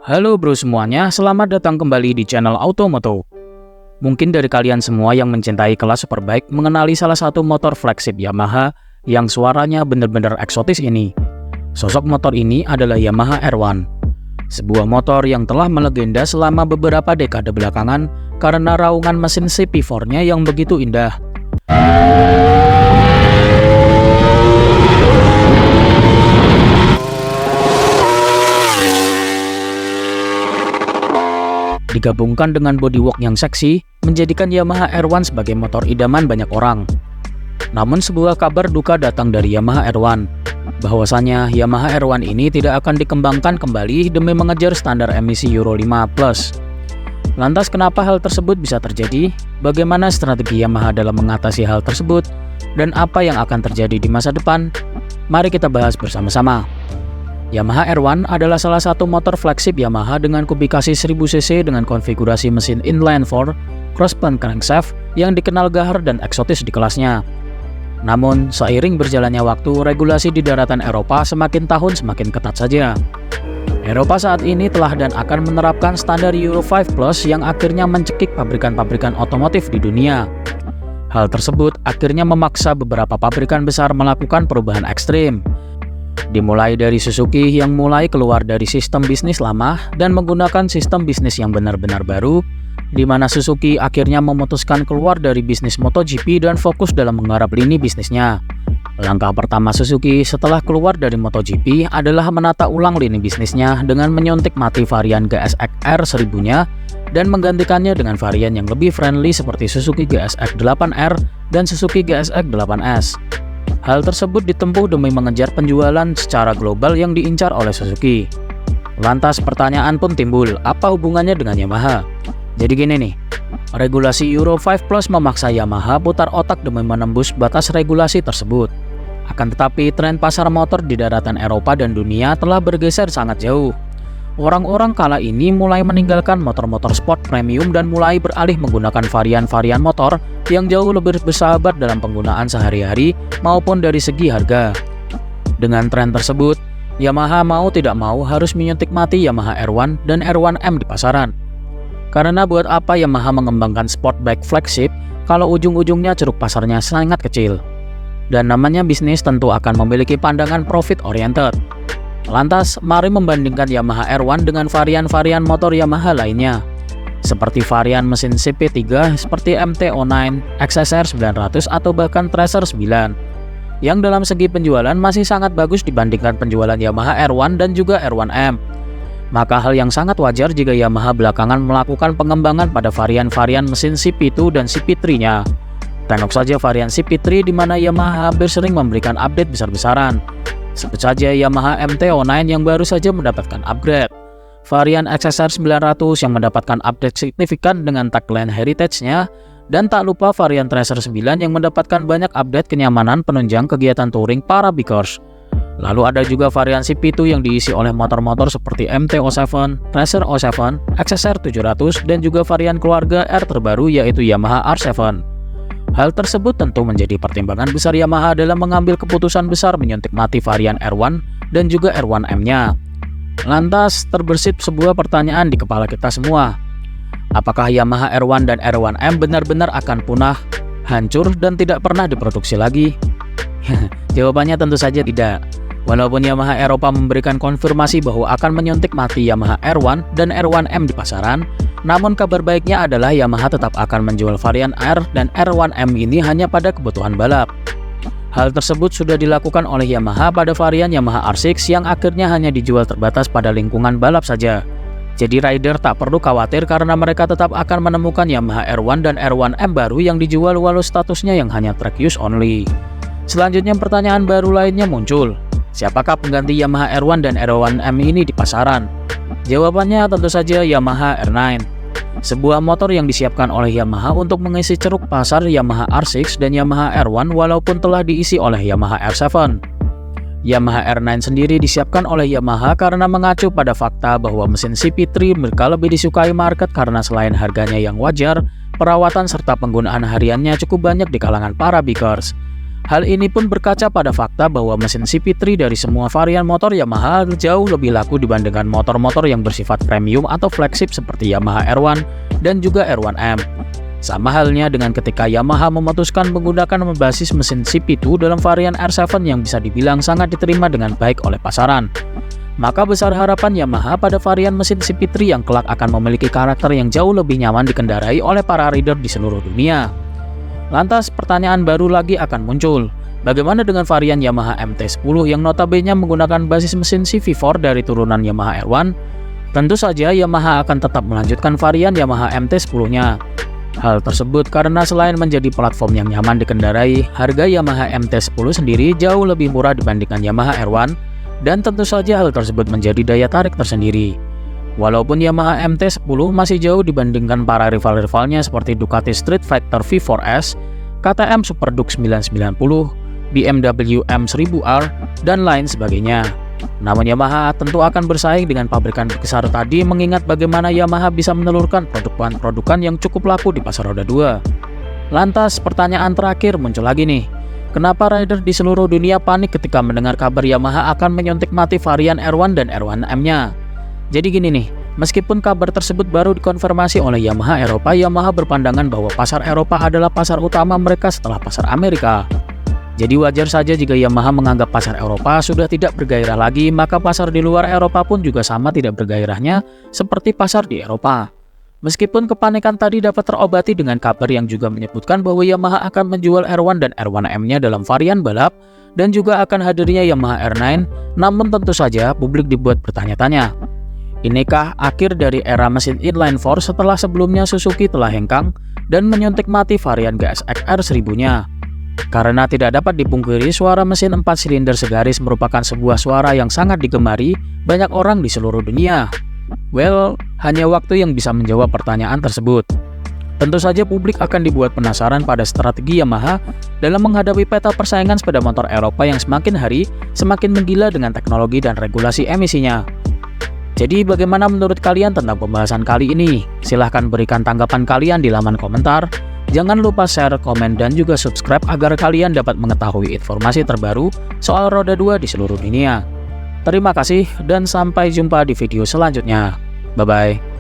Halo bro semuanya, selamat datang kembali di channel Automoto. Mungkin dari kalian semua yang mencintai kelas superbike mengenali salah satu motor flagship Yamaha yang suaranya benar-benar eksotis ini. Sosok motor ini adalah Yamaha R1. Sebuah motor yang telah melegenda selama beberapa dekade belakangan karena raungan mesin CP4-nya yang begitu indah. Digabungkan dengan bodywork yang seksi, menjadikan Yamaha R1 sebagai motor idaman banyak orang. Namun sebuah kabar duka datang dari Yamaha R1, bahwasanya Yamaha R1 ini tidak akan dikembangkan kembali demi mengejar standar emisi Euro 5+. Lantas kenapa hal tersebut bisa terjadi? Bagaimana strategi Yamaha dalam mengatasi hal tersebut? Dan apa yang akan terjadi di masa depan? Mari kita bahas bersama-sama. Yamaha R1 adalah salah satu motor flagship Yamaha dengan kubikasi 1000cc dengan konfigurasi mesin inline-4 cross-plane crankshaft yang dikenal gahar dan eksotis di kelasnya. Namun, seiring berjalannya waktu, regulasi di daratan Eropa semakin tahun semakin ketat saja. Eropa saat ini telah dan akan menerapkan standar Euro 5+ yang akhirnya mencekik pabrikan-pabrikan otomotif di dunia. Hal tersebut akhirnya memaksa beberapa pabrikan besar melakukan perubahan ekstrim. Dimulai dari Suzuki yang mulai keluar dari sistem bisnis lama dan menggunakan sistem bisnis yang benar-benar baru, di mana Suzuki akhirnya memutuskan keluar dari bisnis MotoGP dan fokus dalam menggarap lini bisnisnya. Langkah pertama Suzuki setelah keluar dari MotoGP adalah menata ulang lini bisnisnya dengan menyuntik mati varian GSX R 1000-nya dan menggantikannya dengan varian yang lebih friendly seperti Suzuki GSX 8R dan Suzuki GSX 8S. Hal tersebut ditempuh demi mengejar penjualan secara global yang diincar oleh Suzuki. Lantas pertanyaan pun timbul, apa hubungannya dengan Yamaha? Jadi gini nih, regulasi Euro 5+ memaksa Yamaha putar otak demi menembus batas regulasi tersebut. Akan tetapi tren pasar motor di daratan Eropa dan dunia telah bergeser sangat jauh. Orang-orang kala ini mulai meninggalkan motor-motor sport premium dan mulai beralih menggunakan varian-varian motor yang jauh lebih bersahabat dalam penggunaan sehari-hari maupun dari segi harga. Dengan tren tersebut, Yamaha mau tidak mau harus menyuntik mati Yamaha R1 dan R1M di pasaran. Karena buat apa Yamaha mengembangkan sport bike flagship kalau ujung-ujungnya ceruk pasarnya sangat kecil. Dan namanya bisnis tentu akan memiliki pandangan profit oriented. Lantas, mari membandingkan Yamaha R1 dengan varian-varian motor Yamaha lainnya, seperti varian mesin CP3 seperti MT-09, XSR 900 atau bahkan Tracer 9, yang dalam segi penjualan masih sangat bagus dibandingkan penjualan Yamaha R1 dan juga R1M. Maka hal yang sangat wajar jika Yamaha belakangan melakukan pengembangan pada varian-varian mesin CP2 dan CP3-nya. Tengok saja varian CP3 di mana Yamaha hampir sering memberikan update besar-besaran. Sebut saja Yamaha MT-09 yang baru saja mendapatkan upgrade, varian XSR 900 yang mendapatkan update signifikan dengan tagline heritage-nya, dan tak lupa varian Tracer 9 yang mendapatkan banyak update kenyamanan penunjang kegiatan touring para bikers. Lalu ada juga varian CP2 yang diisi oleh motor-motor seperti MT-07, Tracer 07, XSR 700, dan juga varian keluarga R terbaru yaitu Yamaha R7. Hal tersebut tentu menjadi pertimbangan besar Yamaha dalam mengambil keputusan besar menyuntik mati varian R1 dan juga R1M-nya. Lantas terbersit sebuah pertanyaan di kepala kita semua. Apakah Yamaha R1 dan R1M benar-benar akan punah, hancur, dan tidak pernah diproduksi lagi? Jawabannya tentu saja tidak. Walaupun Yamaha Eropa memberikan konfirmasi bahwa akan menyuntik mati Yamaha R1 dan R1M di pasaran, namun kabar baiknya adalah Yamaha tetap akan menjual varian R dan R1M ini hanya pada kebutuhan balap. Hal tersebut sudah dilakukan oleh Yamaha pada varian Yamaha R6 yang akhirnya hanya dijual terbatas pada lingkungan balap saja. Jadi rider tak perlu khawatir karena mereka tetap akan menemukan Yamaha R1 dan R1M baru yang dijual walau statusnya yang hanya track use only. Selanjutnya pertanyaan baru lainnya muncul. Siapakah pengganti Yamaha R1 dan R1M ini di pasaran? Jawabannya tentu saja Yamaha R9. Sebuah motor yang disiapkan oleh Yamaha untuk mengisi ceruk pasar Yamaha R6 dan Yamaha R1 walaupun telah diisi oleh Yamaha R7. Yamaha R9 sendiri disiapkan oleh Yamaha karena mengacu pada fakta bahwa mesin CP3 mereka lebih disukai market karena selain harganya yang wajar, perawatan serta penggunaan hariannya cukup banyak di kalangan para bikers. Hal ini pun berkaca pada fakta bahwa mesin CP3 dari semua varian motor Yamaha jauh lebih laku dibandingkan motor-motor yang bersifat premium atau flagship seperti Yamaha R1 dan juga R1M. Sama halnya dengan ketika Yamaha memutuskan menggunakan basis mesin CP2 dalam varian R7 yang bisa dibilang sangat diterima dengan baik oleh pasaran. Maka besar harapan Yamaha pada varian mesin CP3 yang kelak akan memiliki karakter yang jauh lebih nyaman dikendarai oleh para rider di seluruh dunia. Lantas pertanyaan baru lagi akan muncul, bagaimana dengan varian Yamaha MT-10 yang notabene menggunakan basis mesin CV4 dari turunan Yamaha R1? Tentu saja Yamaha akan tetap melanjutkan varian Yamaha MT-10-nya. Hal tersebut karena selain menjadi platform yang nyaman dikendarai, harga Yamaha MT-10 sendiri jauh lebih murah dibandingkan Yamaha R1, dan tentu saja hal tersebut menjadi daya tarik tersendiri. Walaupun Yamaha MT-10 masih jauh dibandingkan para rival-rivalnya seperti Ducati Street Fighter V4S, KTM Super Dux 990, BMW M1000R, dan lain sebagainya. Namun Yamaha tentu akan bersaing dengan pabrikan besar tadi mengingat bagaimana Yamaha bisa menelurkan produk-produkan yang cukup laku di pasar roda 2. Lantas pertanyaan terakhir muncul lagi nih. Kenapa rider di seluruh dunia panik ketika mendengar kabar Yamaha akan menyuntik mati varian R1 dan R1M-nya? Jadi gini nih, meskipun kabar tersebut baru dikonfirmasi oleh Yamaha Eropa, Yamaha berpandangan bahwa pasar Eropa adalah pasar utama mereka setelah pasar Amerika. Jadi wajar saja jika Yamaha menganggap pasar Eropa sudah tidak bergairah lagi, maka pasar di luar Eropa pun juga sama tidak bergairahnya seperti pasar di Eropa. Meskipun kepanikan tadi dapat terobati dengan kabar yang juga menyebutkan bahwa Yamaha akan menjual R1 dan R1M-nya dalam varian balap dan juga akan hadirnya Yamaha R9, namun tentu saja publik dibuat bertanya-tanya. Inikah akhir dari era mesin inline 4 setelah sebelumnya Suzuki telah hengkang dan menyuntik mati varian GSX R1000-nya? Karena tidak dapat dipungkiri suara mesin 4 silinder segaris merupakan sebuah suara yang sangat digemari banyak orang di seluruh dunia. Well, hanya waktu yang bisa menjawab pertanyaan tersebut. Tentu saja publik akan dibuat penasaran pada strategi Yamaha dalam menghadapi peta persaingan sepeda motor Eropa yang semakin hari semakin menggila dengan teknologi dan regulasi emisinya. Jadi bagaimana menurut kalian tentang pembahasan kali ini? Silahkan berikan tanggapan kalian di laman komentar. Jangan lupa share, komen, dan juga subscribe agar kalian dapat mengetahui informasi terbaru soal roda 2 di seluruh dunia. Terima kasih dan sampai jumpa di video selanjutnya. Bye-bye.